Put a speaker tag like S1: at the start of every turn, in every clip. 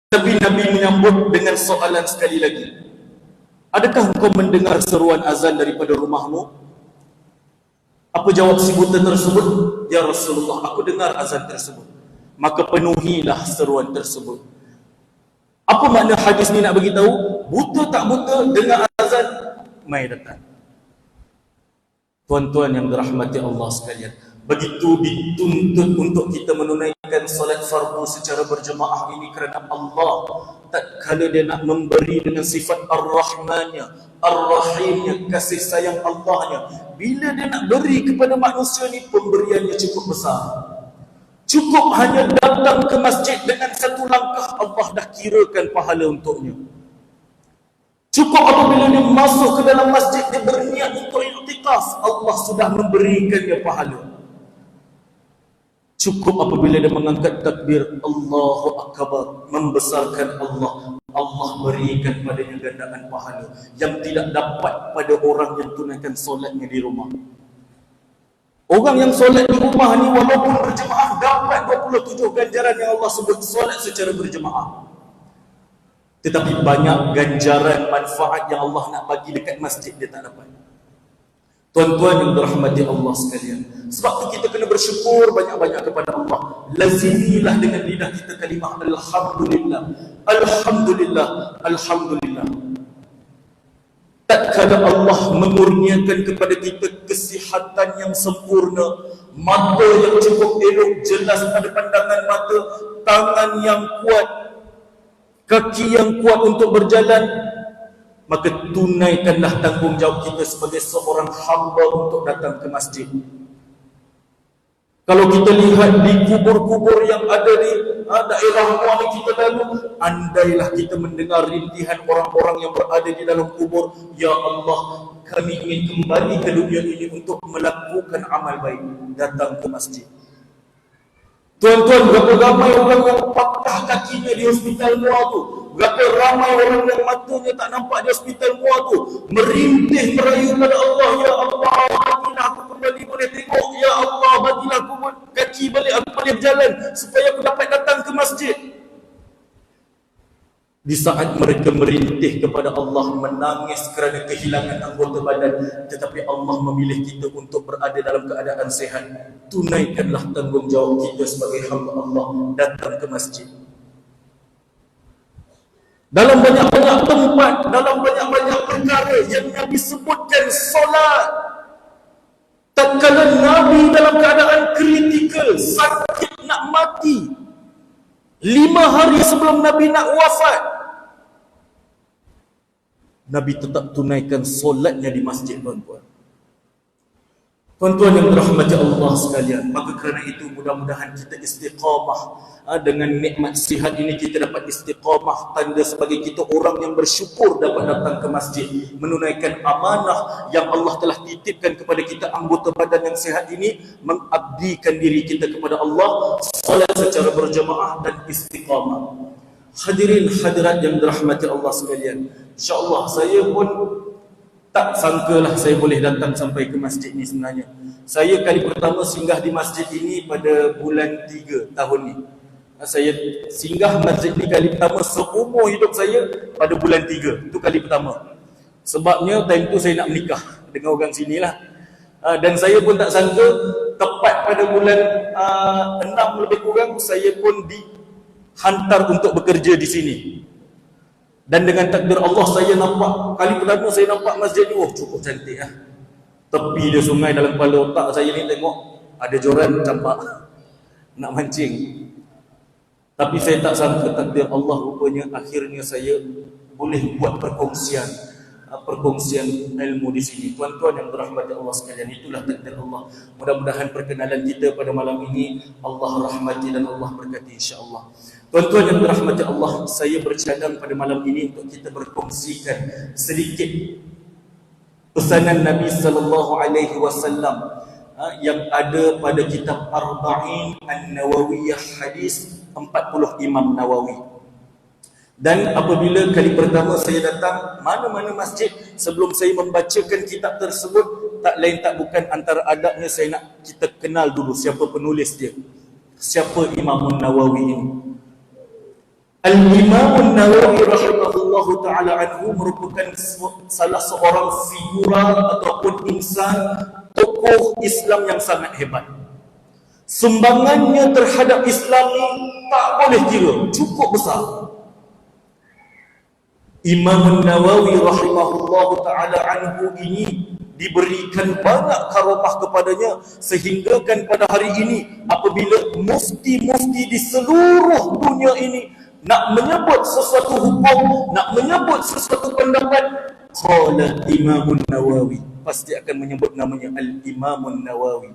S1: Tapi Nabi menyambut dengan soalan sekali lagi. Adakah engkau mendengar seruan azan daripada rumahmu? Apa jawab si buta tersebut? Ya Rasulullah, aku dengar azan tersebut. Maka penuhilah seruan tersebut. Apa makna hadis ni nak bagi tahu? Buta tak buta, dengar azan, mai datang. Tuan-tuan yang dirahmati Allah sekalian, begitu dituntut untuk kita menunaikan solat fardu secara berjemaah ini kerana Allah tak kala dia nak memberi dengan sifat Ar-Rahmannya, Ar-Rahimnya, kasih sayang Allahnya. Bila dia nak beri kepada manusia ni, pemberiannya cukup besar. Cukup hanya datang ke masjid dengan satu langkah, Allah dah kirakan pahala untuknya. Cukup apabila dia masuk ke dalam masjid, dia berniat untuk iktikaf, Allah sudah memberikannya pahala. Cukup apabila dia mengangkat takbir Allahu Akbar, membesarkan Allah, Allah berikan padanya gandaan pahala yang tidak dapat pada orang yang tunaikan solatnya di rumah. Orang yang solat di rumah ni walaupun berjemaah dapat 27 ganjaran yang Allah sebut solat secara berjemaah. Tetapi banyak ganjaran manfaat yang Allah nak bagi dekat masjid dia tak dapat. Tuan-tuan yang dirahmati Allah sekalian, sebab tu kita kena bersyukur banyak-banyak kepada Allah. Lazimilah dengan lidah kita kalimah Alhamdulillah, Alhamdulillah, Alhamdulillah. Tak kala Allah mengurniakan kepada kita kesihatan yang sempurna, mata yang cukup elok, jelas pada pandangan mata, tangan yang kuat, kaki yang kuat untuk berjalan, maka tunaikanlah tanggungjawab kita sebagai seorang hamba untuk datang ke masjid. Kalau kita lihat di kubur-kubur yang ada di daerah Muar kita lalu, andailah kita mendengar rintihan orang-orang yang berada di dalam kubur, ya Allah, kami ingin kembali ke dunia ini untuk melakukan amal baik, datang ke masjid. Tuan-tuan, berapa ramai orang yang patah kakinya di hospital Muar tu, berapa ramai orang yang matanya tak nampak di hospital Muar tu, merintih merayu pada Allah, ya Allah, bagilah aku kembali boleh tengok, ya Allah, bagilah aku kaki balik, aku boleh berjalan supaya aku dapat datang ke masjid. Di saat mereka merintih kepada Allah, menangis kerana kehilangan anggota badan, tetapi Allah memilih kita untuk berada dalam keadaan sehat. Tunaikanlah tanggungjawab kita sebagai hamba Allah, datang ke masjid. Dalam banyak-banyak tempat, dalam banyak-banyak perkara yang Nabi sebutkan solat, tak kala Nabi dalam keadaan kritikal, sakit nak mati, 5 hari sebelum Nabi nak wafat, Nabi tetap tunaikan solatnya di masjid, tuan-tuan. Tuan-tuan yang dirahmati Allah sekalian, maka kerana itu mudah-mudahan kita istiqamah. Dengan nikmat sihat ini kita dapat istiqamah, tanda sebagai kita orang yang bersyukur dapat datang ke masjid, menunaikan amanah yang Allah telah titipkan kepada kita, anggota badan yang sihat ini, mengabdikan diri kita kepada Allah, solat secara berjemaah dan istiqamah. Hadirin hadirat yang dirahmati Allah sekalian, insya-Allah saya pun tak sangkalah saya boleh datang sampai ke masjid ni sebenarnya. Saya kali pertama singgah di masjid ini pada bulan 3 tahun ni. Saya singgah masjid ni kali pertama seumur hidup saya pada bulan 3. Itu kali pertama. Sebabnya time tu saya nak menikah dengan orang sinilah. Dan saya pun tak sangka tepat pada bulan 6 lebih kurang saya pun dihantar untuk bekerja di sini. Dan dengan takdir Allah saya nampak, kali pertama saya nampak masjid ni, oh cukup cantik lah. Tepi dia sungai, dalam kepala otak saya ni tengok ada joran campak nak mancing. Tapi saya tak sangka takdir Allah rupanya akhirnya saya boleh buat perkongsian ilmu di sini. Tuan-tuan yang dirahmati Allah sekalian, itulah takdir Allah. Mudah-mudahan perkenalan kita pada malam ini Allah rahmati dan Allah berkati, insya-Allah. Tuan-tuan yang dirahmati Allah, saya bercadang pada malam ini untuk kita berkongsikan sedikit pesanan Nabi sallallahu alaihi wasallam yang ada pada kitab Arba'in An-Nawawiyah, hadis 40 Imam Nawawi. Dan apabila kali pertama saya datang mana-mana masjid, sebelum saya membacakan kitab tersebut, tak lain tak bukan antara adabnya saya nak kita kenal dulu siapa penulis dia, siapa Imam Nawawi ini. Al-Imam Nawawi rahimahullahu ta'ala anhu merupakan salah seorang figura ataupun insan, tokoh Islam yang sangat hebat. Sumbangannya terhadap Islam ni tak boleh kira, cukup besar. Imam Nawawi rahimahullahu ta'ala anhu ini diberikan banyak karomah kepadanya, sehinggakan pada hari ini apabila mufti-mufti di seluruh dunia ini nak menyebut sesuatu hukum, nak menyebut sesuatu pendapat, qala Imam Nawawi, pasti akan menyebut namanya Al-Imam Nawawi.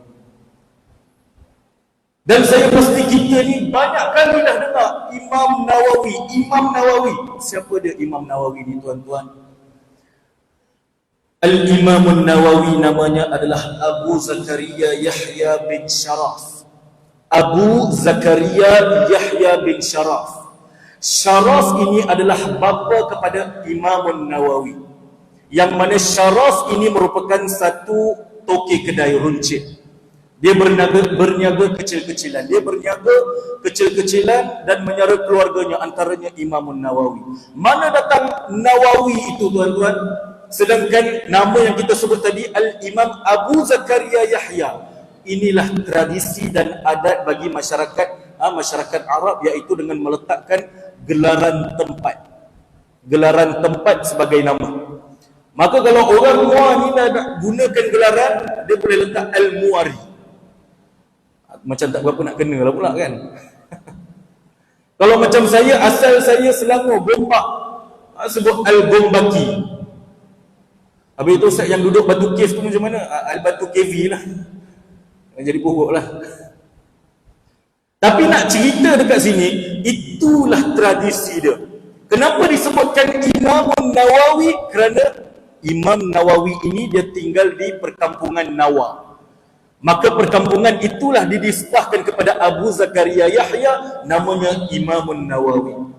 S1: Dan saya pasti kita ni banyak kali dah dengar Imam Nawawi, Imam Nawawi. Siapa dia Imam Nawawi ni tuan-tuan? Al-Imam Nawawi namanya adalah Abu Zakaria Yahya bin Sharaf. Abu Zakaria Yahya bin Sharaf. Sharaf ini adalah bapa kepada Imam Nawawi. Yang mana Sharaf ini merupakan satu toki kedai runcit. Dia berniaga kecil-kecilan. Dia berniaga kecil-kecilan dan menyara keluarganya, antaranya Imam Nawawi. Mana datang Nawawi itu tuan-tuan? Sedangkan nama yang kita sebut tadi Al-Imam Abu Zakaria Yahya. Inilah tradisi dan adat bagi masyarakat Arab, iaitu dengan meletakkan gelaran tempat. Gelaran tempat sebagai nama. Maka kalau orang Muar ni nak gunakan gelaran, dia boleh letak Al-Muari. Macam tak berapa nak kena lah pula kan. Kalau macam saya, asal saya Selangor, Gombak, sebut Al-Gombaki. Habis itu Ustaz yang duduk Batu Cave tu macam mana? Al-Batu Cave lah. Jadi buruk lah. Tapi nak cerita dekat sini, itulah tradisi dia. Kenapa disebutkan Imam Nawawi? Kerana Imam Nawawi ini dia tinggal di perkampungan Nawa. Maka perkampungan itulah dinisbahkan kepada Abu Zakaria Yahya, namanya Imam Nawawi.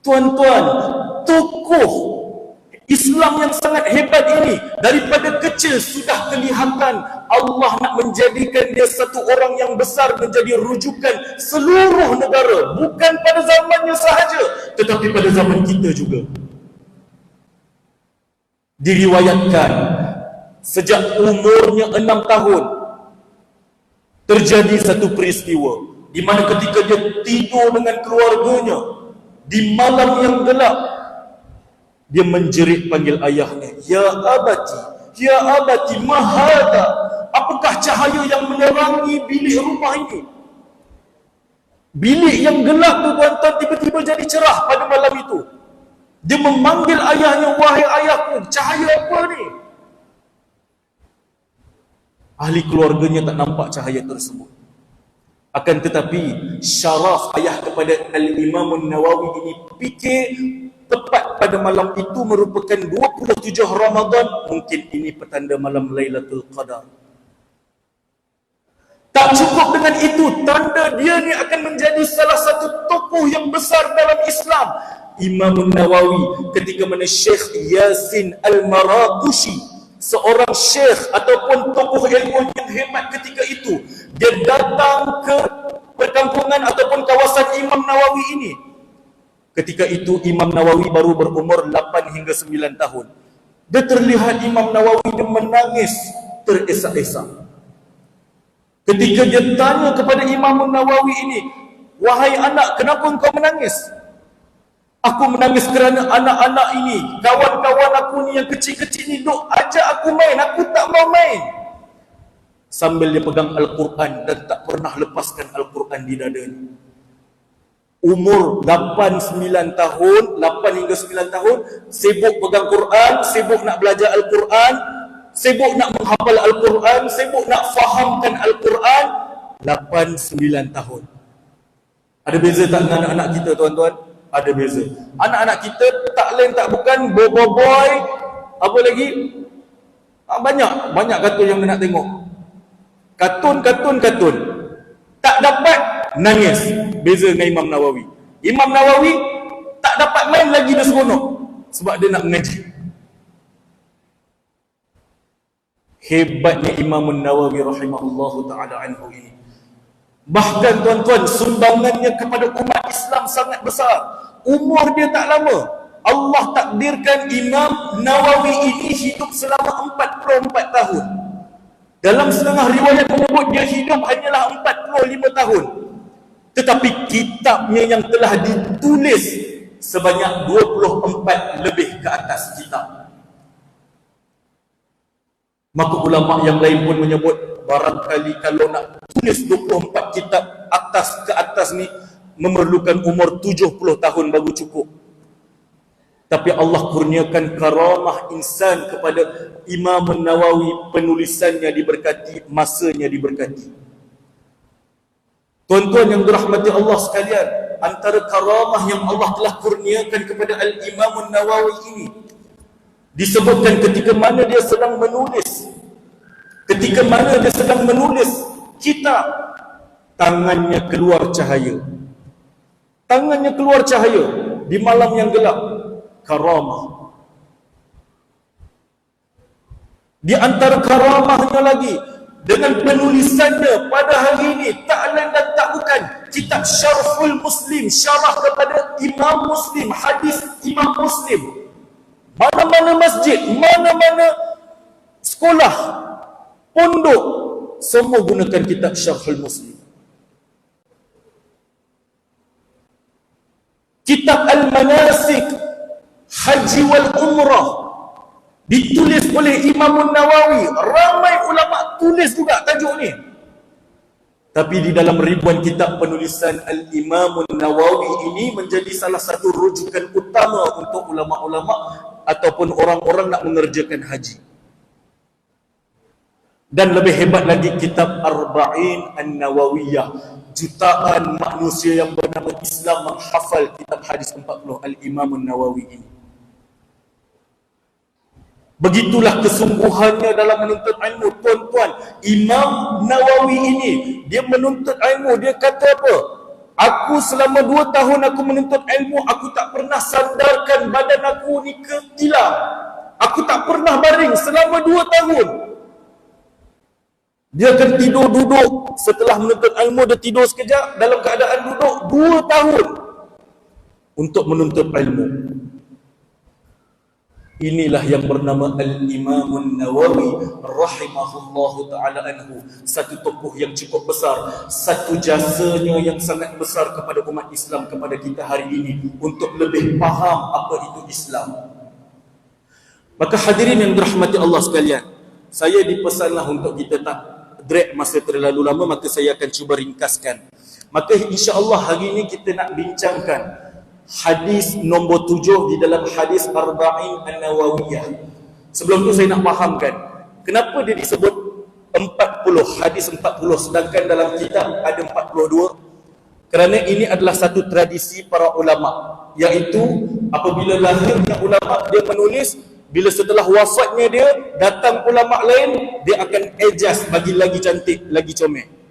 S1: Tuan-tuan, tokoh Islam yang sangat hebat ini daripada kecil sudah kelihatan Allah nak menjadikan dia satu orang yang besar, menjadi rujukan seluruh negara, bukan pada zamannya sahaja tetapi pada zaman kita juga. Diriwayatkan sejak umurnya 6 tahun terjadi satu peristiwa di mana ketika dia tidur dengan keluarganya di malam yang gelap, dia menjerit panggil ayahnya, "Ya abati, ya abati, mahada?" Apakah cahaya yang menerangi bilik rumah ini? Bilik yang gelap tu tuan-tuan tiba-tiba jadi cerah pada malam itu. Dia memanggil ayahnya, "Wahai ayahku, cahaya apa ni?" Ahli keluarganya tak nampak cahaya tersebut. Akan tetapi Syaraf, ayah kepada Al-Imam Nawawi ini, fikir tepat pada malam itu merupakan 27 Ramadan, mungkin ini petanda malam Lailatul Qadar. Tak cukup dengan itu, tanda dia ni akan menjadi salah satu tokoh yang besar dalam Islam. Imam Nawawi ketika mana Syekh Yasin Al-Maraqushi, seorang syekh ataupun tokoh ilmu yang hebat ketika itu, dia datang ke perkampungan ataupun kawasan Imam Nawawi ini. Ketika itu Imam Nawawi baru berumur 8 hingga 9 tahun. Dia terlihat Imam Nawawi dia menangis teresak-esak. Ketika dia tanya kepada Imam Nawawi ini, "Wahai anak, kenapa engkau menangis?" "Aku menangis kerana anak-anak ini, kawan-kawan aku ni yang kecil-kecil ni duk ajak aku main, aku tak mau main." Sambil dia pegang Al-Quran dan tak pernah lepaskan Al-Quran di dadanya. Umur 8-9 tahun, 8 hingga 9 tahun, sibuk pegang Quran, sibuk nak belajar Al-Quran, sibuk nak menghafal Al-Quran, sibuk nak fahamkan Al-Quran. 8-9 tahun. Ada beza tak dengan anak-anak kita tuan-tuan? Ada beza. Anak-anak kita tak lain tak bukan boy, apa lagi? Banyak kartun yang nak tengok. Kartun. Tak dapat, nangis. Beza dengan Imam Nawawi. Imam Nawawi tak dapat main lagi, dia seronok sebab dia nak mengaji. Hebatnya Imam Nawawi rahimahullahu ta'ala anhu ini. Bahkan tuan-tuan, sumbangannya kepada umat Islam sangat besar. Umur dia tak lama. Allah takdirkan Imam Nawawi ini hidup selama 44 tahun. Dalam setengah riwayat menyebut dia hidup hanyalah 45 tahun. Tetapi kitabnya yang telah ditulis sebanyak 24 lebih ke atas kitab. Maka ulama yang lain pun menyebut barangkali kalau nak tulis 24 kitab atas ke atas ni memerlukan umur 70 tahun baru cukup. Tapi Allah kurniakan karamah insan kepada Imam Nawawi, penulisannya diberkati, masanya diberkati. Tuan-tuan yang dirahmati Allah sekalian, antara karamah yang Allah telah kurniakan kepada Al-Imam Nawawi ini, disebutkan ketika mana dia sedang menulis, kitab, tangannya keluar cahaya. Tangannya keluar cahaya di malam yang gelap. Karamah. Di antara karamahnya lagi, dengan penulisannya pada hari ini, tak lain dan tak bukan kitab Syarhul Muslim, syarah kepada Imam Muslim, hadis Imam Muslim. Mana-mana masjid, mana-mana sekolah, pondok, semua gunakan kitab Syarhul Muslim. Kitab Al-Manasik, Haji wal Umrah, ditulis oleh Imam Nawawi. Ramai ulama tulis juga tajuk ni. Tapi di dalam ribuan kitab penulisan Al-Imam Nawawi ini menjadi salah satu rujukan utama untuk ulama-ulama ataupun orang-orang nak mengerjakan haji. Dan lebih hebat lagi kitab Arba'in An-Nawawiyah. Jutaan manusia yang bernama Islam menghafal kitab hadis 40 Al-Imam Nawawi ini. Begitulah kesungguhannya dalam menuntut ilmu. Tuan-tuan, Imam Nawawi ini, dia menuntut ilmu. Dia kata apa? Aku selama 2 tahun aku menuntut ilmu, aku tak pernah sandarkan badan aku ni ke tilam. Aku tak pernah baring selama 2 tahun. Dia akan tidur duduk. Setelah menuntut ilmu, dia tidur sekejap dalam keadaan duduk 2 tahun untuk menuntut ilmu. Inilah yang bernama Al-Imam Nawawi rahimahullahu ta'ala anhu. Satu tokoh yang cukup besar, satu jasanya yang sangat besar kepada umat Islam, kepada kita hari ini, untuk lebih faham apa itu Islam. Maka hadirin yang dirahmati Allah sekalian, saya dipesanlah untuk kita tak drag masa terlalu lama, maka saya akan cuba ringkaskan. Maka insya-Allah hari ini kita nak bincangkan hadis nombor 7 di dalam hadis Arba'in An-Nawawiyah. Sebelum tu saya nak fahamkan kenapa dia disebut 40, hadis 40, sedangkan dalam kitab ada 42. Kerana ini adalah satu tradisi para ulama, iaitu apabila lahirnya ulama, dia menulis, bila setelah wafatnya dia, datang ulama lain, dia akan adjust, bagi lagi cantik, lagi comel.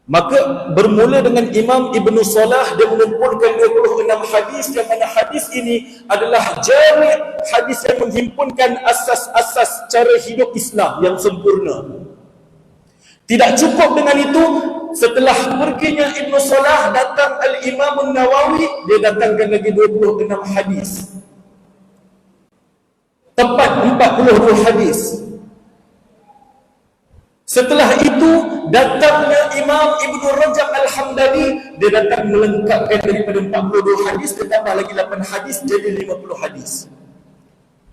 S1: Maka bermula dengan Imam Ibn Salah, dia mengumpulkan 26 hadis, yang mana hadis ini adalah jami' hadis yang menghimpunkan asas-asas cara hidup Islam yang sempurna. Tidak cukup dengan itu, setelah perginya Ibn Salah, datang Al-Imam Nawawi, dia datangkan lagi 26 hadis. Tepat 42 hadis. Setelah itu datangnya Imam Ibn Rajab Al-Hamdani, dia datang melengkapkan daripada 42 hadis, ditambah lagi 8 hadis, jadi 50 hadis.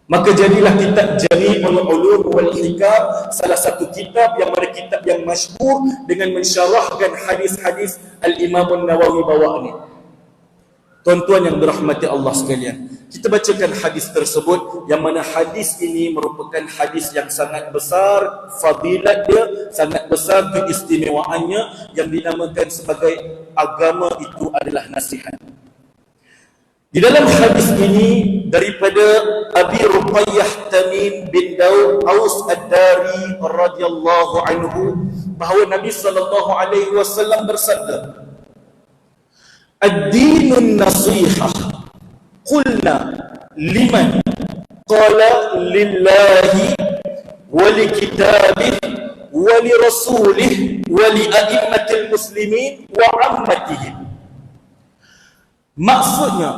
S1: Maka jadilah kitab Jami'ul Ulum wal Hikam, salah satu kitab yang mana kitab yang masyhur dengan mensyarahkan hadis-hadis Al-Imam Nawawi bawa ni. Tuan-tuan yang dirahmati Allah sekalian, kita bacakan hadis tersebut, yang mana hadis ini merupakan hadis yang sangat besar fadilat dia, sangat besar keistimewaannya, yang dinamakan sebagai agama itu adalah nasihat. Di dalam hadis ini daripada Abi Ruqayyah Tamim bin Daud Aus Ad-Dari radhiyallahu anhu, bahawa Nabi sallallahu alaihi wasallam bersabda, "Ad-dinun nasihah." Qulna liman? Qala lillahi wa li kitabihi wa li rasulih wa li a'immatil muslimin wa ammatihim. Maksudnya,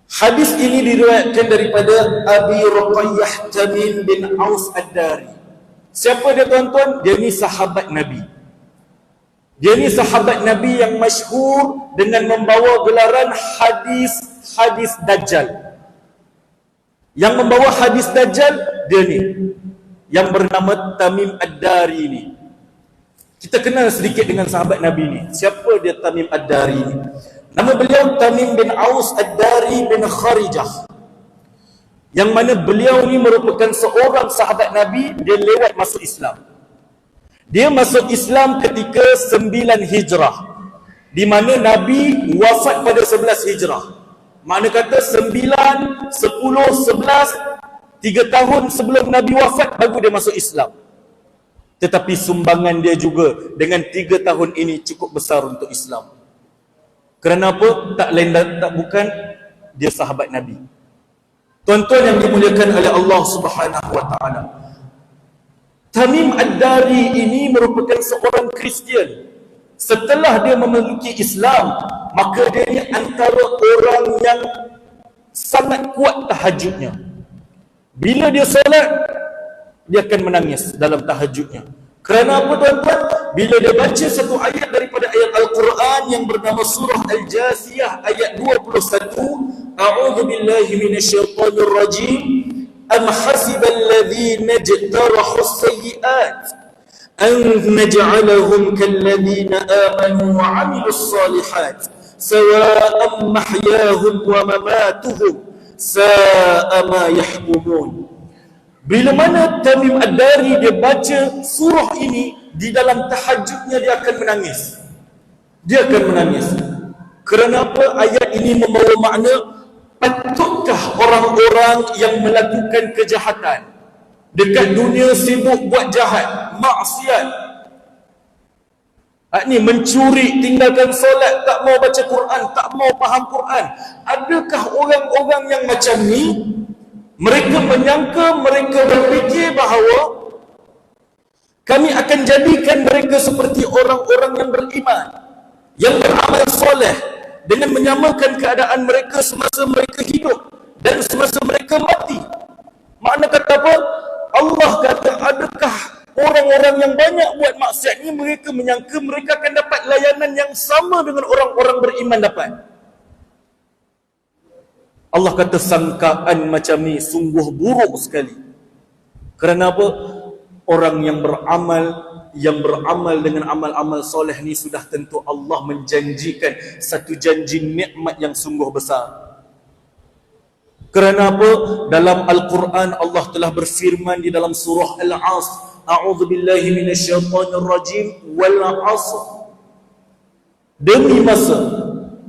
S1: hadis ini diriwayatkan daripada Abi Ruqayyah Tamim bin Aus Ad-Dari. Siapa dia tuan-tuan? Dia ni sahabat Nabi. Dia ni sahabat Nabi yang masyhur dengan membawa gelaran hadis Dajjal. Yang membawa hadis Dajjal, dia ni. Yang bernama Tamim Ad-Dari ni. Kita kenal sedikit dengan sahabat Nabi ni. Siapa dia Tamim Ad-Dari ni? Nama beliau Tamim bin Aus Ad-Dari bin Kharijah. Yang mana beliau ni merupakan seorang sahabat Nabi, dia lewat masuk Islam. Dia masuk Islam ketika 9 Hijrah. Di mana Nabi wafat pada 11 Hijrah. Makna kata 9, 10, 11, 3 tahun sebelum Nabi wafat baru dia masuk Islam. Tetapi sumbangan dia juga dengan 3 tahun ini cukup besar untuk Islam. Kerana apa? Tak lain tak bukan dia sahabat Nabi. Tuan-tuan yang dimuliakan oleh Allah Subhanahu wa taala. Tamim Ad-Dari ini merupakan seorang Kristian. Setelah dia memeluk Islam, maka dia ni antara orang yang sangat kuat tahajudnya. Bila dia solat, dia akan menangis dalam tahajudnya. Kerana apa tuan-tuan? Bila dia baca satu ayat daripada ayat Al-Quran yang bernama surah Al-Jasiyah ayat 21, A'udzu billahi minasyaitonir rajim, am hasibal ladzina jtarahu as-sayyi'at an naj'alahum kalladzina amanu wa 'amilus shalihat sawa'an mahyahum wa mamatuhum sa'a ma yahkumun. Bila mana Tamim Ad-Dari dia baca surah ini, di dalam tahajudnya dia akan menangis. Dia akan menangis. Kerana apa? Ayat ini membawa makna, patutkah orang-orang yang melakukan kejahatan dekat dunia sibuk buat jahat, maksiat, ni mencuri, tinggalkan solat, tak mau baca Quran, tak mau faham Quran. Adakah orang-orang yang macam ni? Mereka menyangka, mereka berfikir bahawa kami akan jadikan mereka seperti orang-orang yang beriman, yang beramal soleh, dengan menyamakan keadaan mereka semasa mereka hidup dan semasa mereka mati. Makna kata apa? Allah kata, adakah orang-orang yang banyak buat maksiat ni, mereka menyangka mereka akan dapat layanan yang sama dengan orang-orang beriman dapat. Allah kata sangkaan macam ni sungguh buruk sekali. Kerana apa? Orang yang beramal dengan amal-amal soleh ni sudah tentu Allah menjanjikan satu janji nikmat yang sungguh besar. Kerana apa? Dalam Al-Quran Allah telah berfirman di dalam surah Al-Asr, A'udzu billahi minasyaitonir rajim, wal 'asr. Demi masa,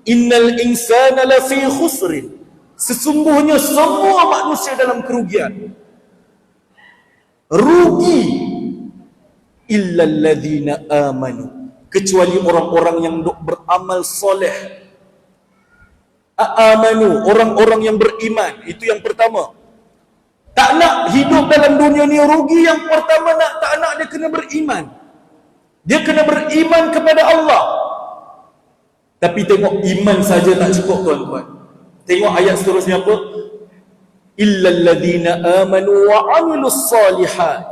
S1: innal insana lafi khusrin. Sesungguhnya semua manusia dalam kerugian. Rugi illal ladzina amanu, kecuali orang-orang yang beramal soleh. Amanu, orang-orang yang beriman. Itu yang pertama. Tak nak hidup dalam dunia ni rugi, yang pertama tak nak dia kena beriman. Dia kena beriman kepada Allah. Tapi tengok iman saja tak cukup tuan-tuan. Tengok ayat seterusnya apa? Illal ladzina amanu wa 'amilus shalihat.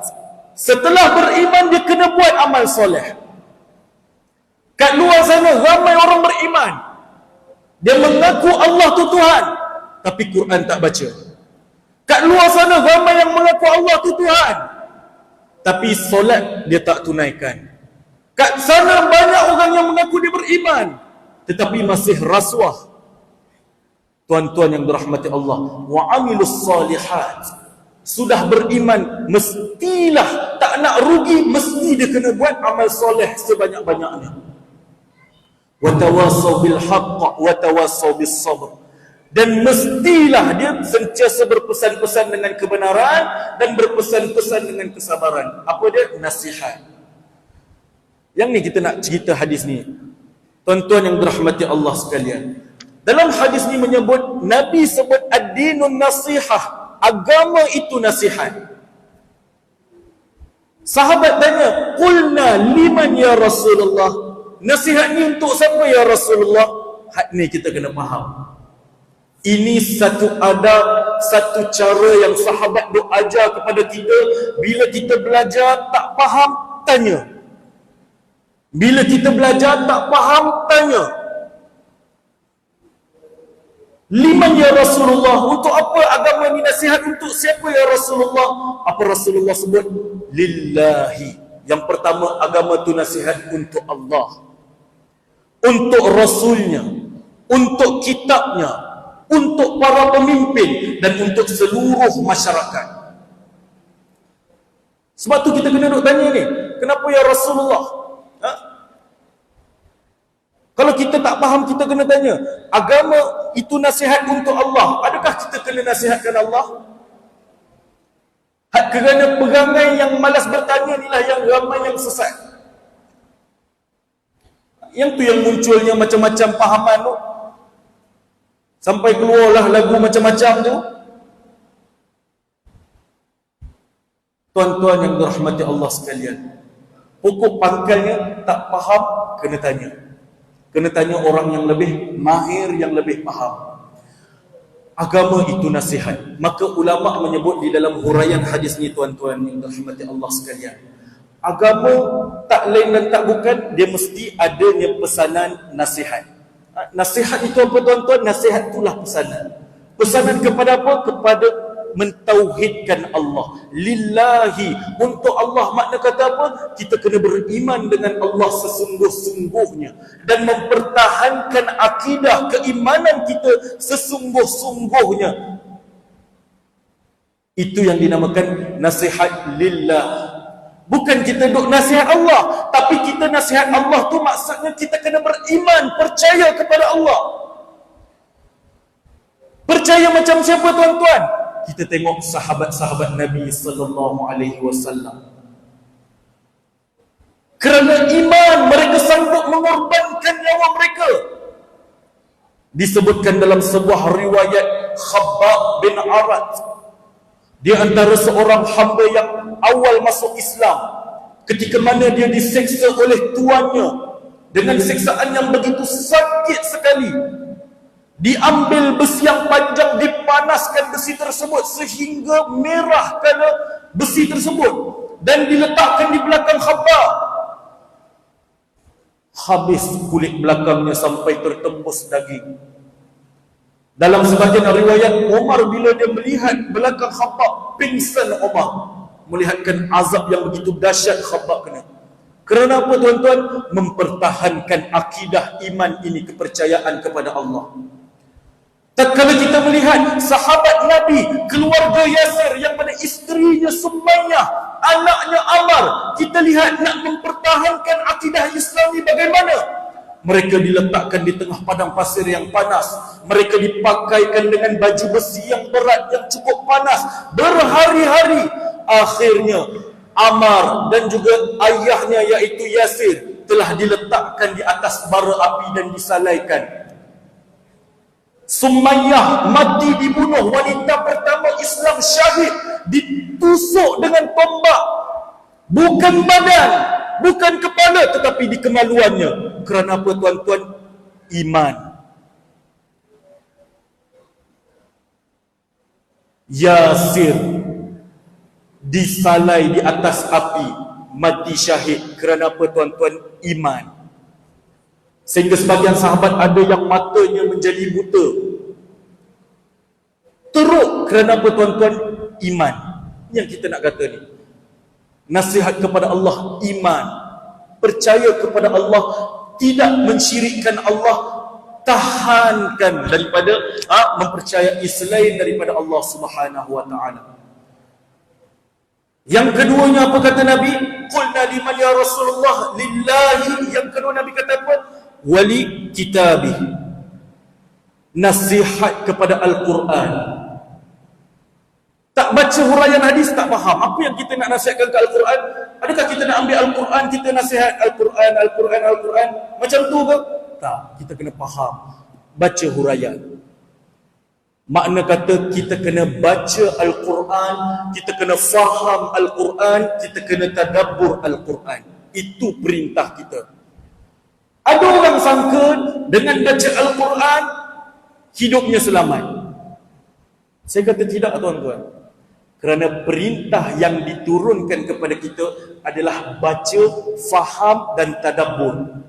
S1: Setelah beriman dia kena buat amal soleh. Kat luar sana ramai orang beriman. Dia mengaku Allah tu Tuhan, tapi Quran tak baca. Kat luar sana ramai yang mengaku Allah tu Tuhan, tapi solat dia tak tunaikan. Kat sana banyak orang yang mengaku dia beriman, tetapi masih rasuah. Tuan-tuan yang dirahmati Allah, wa amilus salihat, sudah beriman mestilah tak nak rugi, mesti dia kena buat amal soleh sebanyak-banyaknya. Wa tawasaw bil haqq wa tawasaw bis sabr, dan mestilah dia sentiasa berpesan-pesan dengan kebenaran dan berpesan-pesan dengan kesabaran. Apa dia? Nasihat. Yang ni kita nak cerita hadis ni, tuan-tuan yang dirahmati Allah sekalian. Dalam hadis ni menyebut, Nabi sebut ad-dinun nasihah, agama itu nasihat. Sahabat tanya, "Qulna liman ya Rasulullah?" Nasihat ni untuk siapa ya Rasulullah? Hak ni kita kena faham. Ini satu adab, satu cara yang sahabat duk ajar kepada kita. Bila kita belajar tak faham, tanya. Bila kita belajar tak faham, tanya. Liman ya Rasulullah? Untuk apa agama ni nasihat untuk siapa ya Rasulullah? Apa Rasulullah sebut? Lillahi. Yang pertama, agama tu nasihat untuk Allah, untuk Rasulnya, untuk kitabnya, untuk para pemimpin dan untuk seluruh masyarakat. Sebab tu kita kena duk tanya ni, kenapa ya Rasulullah? Ha? Kalau kita tak faham, kita kena tanya, agama itu nasihat untuk Allah, adakah kita kena nasihatkan Allah? Kerana perangai yang malas bertanya inilah yang ramai yang sesat. Yang tu yang munculnya macam-macam pahaman tu, sampai keluarlah lagu macam-macam tu. Tuan-tuan yang dirahmati Allah sekalian, pokok pangkalnya tak faham, kena tanya. Kena tanya orang yang lebih mahir, yang lebih faham. Agama itu nasihat. Maka ulama menyebut di dalam huraian hadis ni, tuan-tuan yang dirahmati Allah sekalian, agama tak lain dan tak bukan, dia mesti adanya pesanan nasihat. Nasihat itu apa tuan-tuan? Nasihat itulah pesanan. Pesanan kepada apa? Kepada mentauhidkan Allah. Lillahi, untuk Allah. Makna kata apa? Kita kena beriman dengan Allah sesungguh-sungguhnya dan mempertahankan akidah keimanan kita sesungguh-sungguhnya. Itu yang dinamakan nasihat lillah. Bukan kita duk nasihat Allah, tapi kita nasihat Allah tu maksudnya kita kena beriman, percaya kepada Allah. Percaya macam siapa tuan-tuan? Kita tengok sahabat-sahabat Nabi sallallahu alaihi wasallam. Kerana iman, mereka sanggup mengorbankan nyawa mereka. Disebutkan dalam sebuah riwayat, Khabbab bin Arat, dia antara seorang hamba yang awal masuk Islam. Ketika mana dia diseksa oleh tuannya dengan seksaan yang begitu sakit sekali. Diambil besi yang panjang, dipanaskan besi tersebut sehingga merah kerana besi tersebut dan diletakkan di belakang Khabbab. Habis kulit belakangnya sampai tertembus daging. Dalam sebahagian riwayat, Umar bila dia melihat belakang Khabbab, pingsan Umar, melihatkan azab yang begitu dahsyat Khabbab kena. Kerana apa tuan-tuan? Mempertahankan akidah iman ini, kepercayaan kepada Allah. Tak kala kita melihat sahabat Nabi, keluarga Yasir yang mana isterinya Sumayyah, anaknya Ammar, kita lihat nak mempertahankan akidah Islam ni bagaimana? Mereka diletakkan di tengah padang pasir yang panas. Mereka dipakaikan dengan baju besi yang berat, yang cukup panas, berhari-hari. Akhirnya Ammar dan juga ayahnya iaitu Yasir telah diletakkan di atas bara api dan disalaikan. Sumayyah mati dibunuh, wanita pertama Islam syahid, ditusuk dengan tombak, bukan badan, bukan kepala, tetapi di kemaluannya. Kerana apa tuan-tuan? Iman. Yasir disalai di atas api, mati syahid. Kerana apa tuan-tuan? Iman. Sehingga sebagian sahabat ada yang matanya menjadi buta, teruk. Kerana apa tuan-tuan? Iman. Yang kita nak kata ni, nasihat kepada Allah, iman, percaya kepada Allah, tidak mensyirikkan Allah, tahankan daripada mempercayai selain daripada Allah Subhanahu wa taala. Yang keduanya apa kata Nabi? Qulna liman ya Rasulullah? Lillahi. Yang kedua Nabi kata apa? Wali kitabih. Nasihat kepada Al-Quran. Tak baca huraian hadis, tak faham apa yang kita nak nasihatkan ke Al-Quran. Adakah kita nak ambil Al-Quran, kita nasihat Al-Quran, Al-Quran, Al-Quran macam tu ke? Tak, kita kena faham, baca huraian. Makna kata kita kena baca Al-Quran, kita kena faham Al-Quran, kita kena tadabbur Al-Quran. Itu perintah kita. Ada orang sangka dengan baca Al-Quran hidupnya selamat. Saya kata tidak, tuan-tuan. Kerana perintah yang diturunkan kepada kita adalah baca, faham dan tadabbur.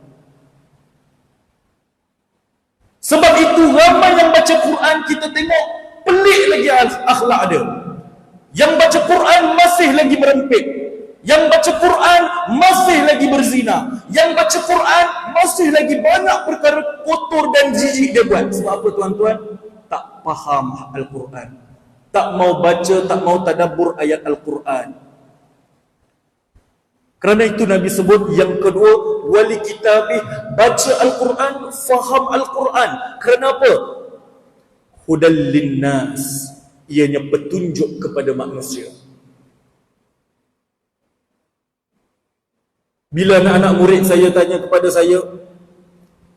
S1: Sebab itu ramai yang baca Quran kita tengok pelik lagi akhlak dia. Yang baca Quran masih lagi merempit. Yang baca Quran masih lagi berzina. Yang baca Quran masih lagi banyak perkara kotor dan jijik dia buat. Sebab apa, tuan-tuan? Tak faham Al-Quran. Tak mau baca, tak mau tadabbur ayat Al-Quran. Kerana itu Nabi sebut yang kedua, wali kitabih, baca Al-Quran, faham Al-Quran. Kerana apa? Hudal linnas, ianya petunjuk kepada manusia. Bila anak-anak murid saya tanya kepada saya,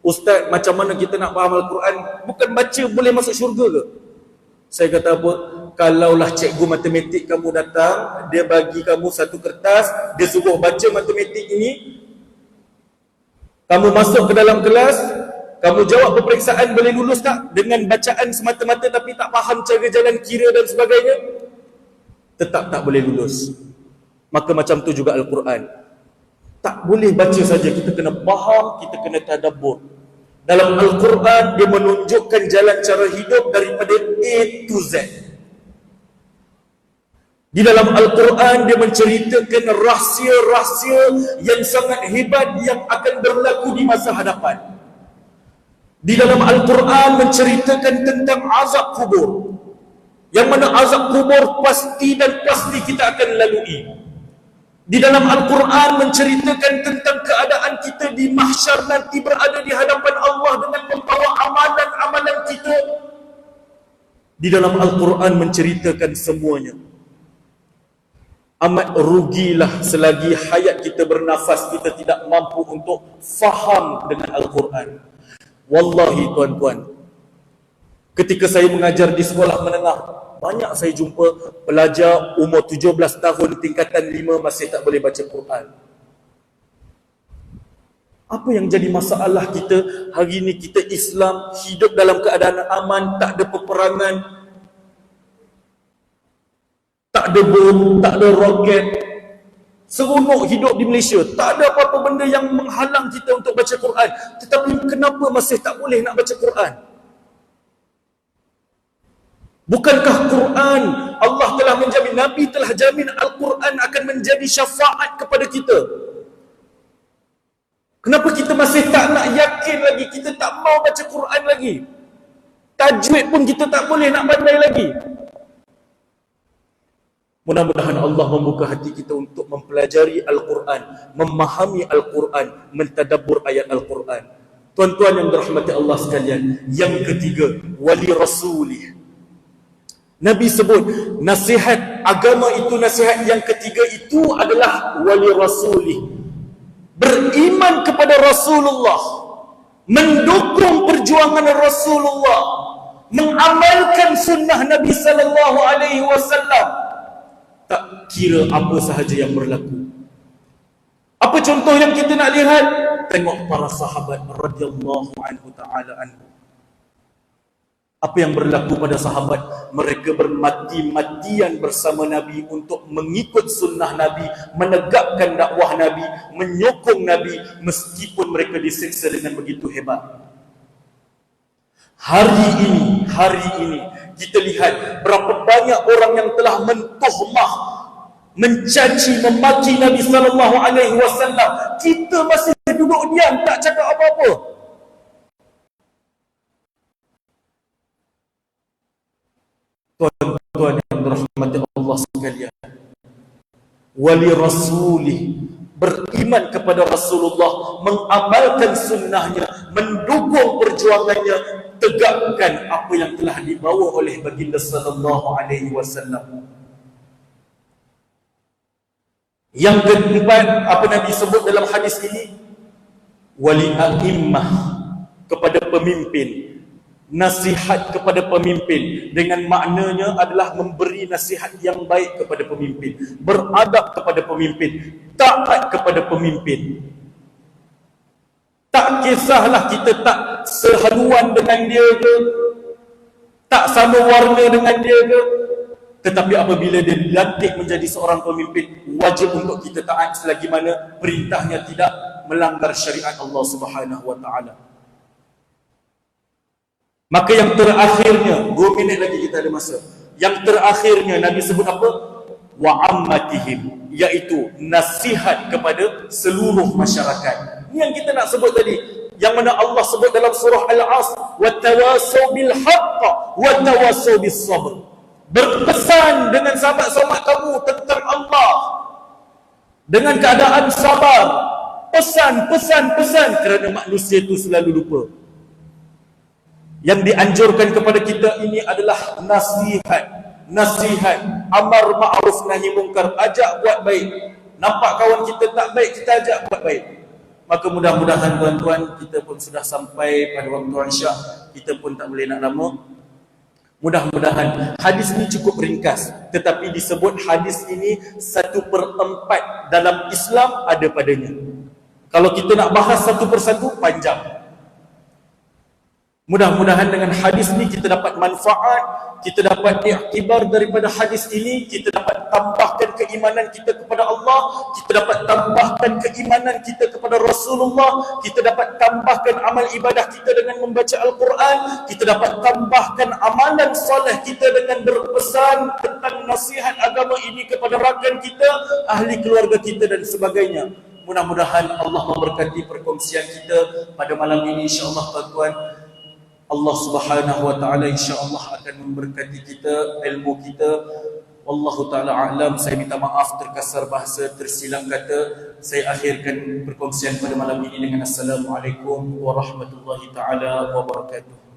S1: Ustaz, macam mana kita nak faham Al-Quran? Bukan baca boleh masuk syurga ke? Saya kata apa? Kalaulah cikgu matematik kamu datang, dia bagi kamu satu kertas, dia suruh baca matematik ini, kamu masuk ke dalam kelas, kamu jawab peperiksaan, boleh lulus tak? Dengan bacaan semata-mata tapi tak faham cara jalan kira dan sebagainya, tetap tak boleh lulus. Maka macam tu juga Al-Quran. Tak boleh baca saja, kita kena faham, kita kena tadabbur. Dalam Al-Quran, dia menunjukkan jalan cara hidup daripada A to Z. Di dalam Al-Quran, dia menceritakan rahsia-rahsia yang sangat hebat yang akan berlaku di masa hadapan. Di dalam Al-Quran menceritakan tentang azab kubur, yang mana azab kubur pasti dan pasti kita akan lalui. Di dalam Al-Quran menceritakan tentang keadaan kita di mahsyar nanti berada di hadapan Allah dengan membawa amalan-amalan kita. Di dalam Al-Quran menceritakan semuanya. Amat rugilah selagi hayat kita bernafas kita tidak mampu untuk faham dengan Al-Quran. Wallahi tuan-tuan, ketika saya mengajar di sekolah menengah, banyak saya jumpa pelajar umur 17 tahun tingkatan 5 masih tak boleh baca Quran. Apa yang jadi masalah kita hari ini? Kita Islam, hidup dalam keadaan aman, tak ada peperangan, tak ada bom, tak ada roket, seronok hidup di Malaysia, tak ada apa-apa benda yang menghalang kita untuk baca Quran. Tetapi kenapa masih tak boleh nak baca Quran? Bukankah Quran, Allah telah menjamin, Nabi telah jamin Al-Quran akan menjadi syafaat kepada kita? Kenapa kita masih tak nak yakin lagi? Kita tak mau baca Quran lagi. Tajwid pun kita tak boleh nak pandai lagi. Mudah-mudahan Allah membuka hati kita untuk mempelajari Al-Quran, memahami Al-Quran, mentadabbur ayat Al-Quran. Tuan-tuan yang dirahmati Allah sekalian, yang ketiga, wali rasulih. Nabi sebut nasihat agama itu, nasihat yang ketiga itu adalah wali rasulih. Beriman kepada Rasulullah, mendukung perjuangan Rasulullah, mengamalkan sunnah Nabi sallallahu alaihi wasallam. Tak kira apa sahaja yang berlaku. Apa contoh yang kita nak lihat? Tengok para sahabat radhiyallahu anhu ta'ala anhu. Apa yang berlaku pada sahabat? Mereka bermati-matian bersama Nabi untuk mengikut sunnah Nabi, menegakkan dakwah Nabi, menyokong Nabi meskipun mereka disiksa dengan begitu hebat. Hari ini kita lihat berapa banyak orang yang telah mentuhmah, mencaci, memaki Nabi sallallahu alaihi wasallam. Kita masih duduk diam, tak cakap apa-apa. Tuan-tuan yang dirahmati Allah sekalian, wali rasulih, beriman kepada Rasulullah, mengamalkan sunnahnya, mendukung perjuangannya, tegakkan apa yang telah dibawa oleh baginda sallallahu alaihi wasallam. Yang keempat, apa Nabi sebut dalam hadis ini? Wali a'immah, kepada pemimpin. Nasihat kepada pemimpin dengan maknanya adalah memberi nasihat yang baik kepada pemimpin, beradab kepada pemimpin, taat kepada pemimpin. Tak kisahlah kita tak sehaluan dengan dia ke, tak sama warna dengan dia ke, tetapi apabila dia dilantik menjadi seorang pemimpin, wajib untuk kita taat selagi mana perintahnya tidak melanggar syariat Allah Subhanahu wa taala. Maka yang terakhirnya, 2 minit lagi kita ada masa. Yang terakhirnya Nabi sebut apa? Wa ammatihim, iaitu nasihat kepada seluruh masyarakat. Ini yang kita nak sebut tadi, yang mana Allah sebut dalam surah Al-Asr, wa tawassaw bil haqq wa tawassaw bis sabr. Berpesan dengan sahabat-sahabat kamu tentang Allah dengan keadaan sabar. Pesan kerana manusia itu selalu lupa. Yang dianjurkan kepada kita ini adalah nasihat, amar ma'ruf nahi mungkar, ajak buat baik. Nampak kawan kita tak baik, kita ajak buat baik. Maka mudah-mudahan tuan-tuan, kita pun sudah sampai pada waktu Isyak. Kita pun tak boleh nak lama. Mudah-mudahan hadis ini cukup ringkas, tetapi disebut hadis ini 1/4 dalam Islam ada padanya. Kalau kita nak bahas satu persatu panjang. Mudah-mudahan dengan hadis ini kita dapat manfaat, kita dapat iktibar daripada hadis ini, kita dapat tambahkan keimanan kita kepada Allah, kita dapat tambahkan keimanan kita kepada Rasulullah, kita dapat tambahkan amal ibadah kita dengan membaca Al-Quran, kita dapat tambahkan amalan soleh kita dengan berpesan tentang nasihat agama ini kepada rakan kita, ahli keluarga kita dan sebagainya. Mudah-mudahan Allah memberkati perkongsian kita pada malam ini, insya-Allah tuan-tuan. Allah Subhanahu wa taala insya-Allah akan memberkati kita, ilmu kita. Wallahu taala a'lam. Saya minta maaf terkasar bahasa, tersilap kata. Saya akhirkan perkongsian pada malam ini dengan assalamualaikum warahmatullahi taala wabarakatuh.